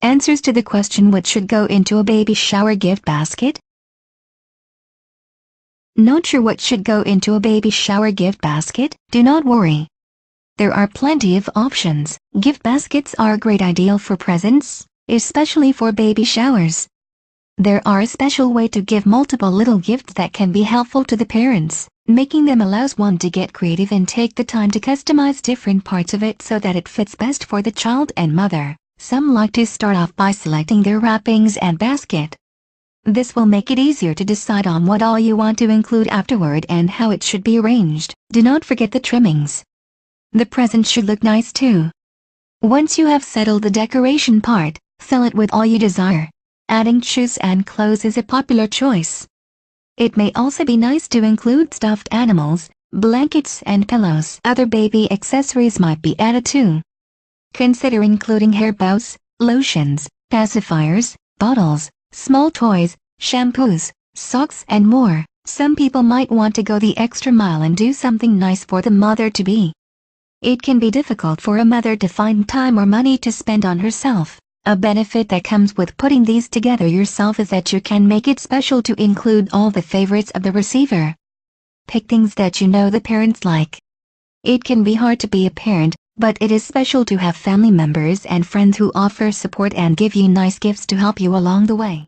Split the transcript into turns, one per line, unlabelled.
Answers to the question what should go into a baby shower gift basket? Not sure what should go into a baby shower gift basket? Do not worry. There are plenty of options. Gift baskets are a great ideal for presents, especially for baby showers. There are a special way to give multiple little gifts that can be helpful to the parents. Making them allows one to get creative and take the time to customize different parts of it so that it fits best for the child and mother. Some like to start off by selecting their wrappings and basket. This will make it easier to decide on what all you want to include afterward and how it should be arranged. Do not forget the trimmings. The present should look nice too. Once you have settled the decoration part, fill it with all you desire. Adding shoes and clothes is a popular choice. It may also be nice to include stuffed animals, blankets and pillows. Other baby accessories might be added too. Consider including hair bows, lotions, pacifiers, bottles, small toys, shampoos, socks and more. Some people might want to go the extra mile and do something nice for the mother-to-be. It can be difficult for a mother to find time or money to spend on herself. A benefit that comes with putting these together yourself is that you can make it special to include all the favorites of the receiver. Pick things that you know the parents like. It can be hard to be a parent, but it is special to have family members and friends who offer support and give you nice gifts to help you along the way.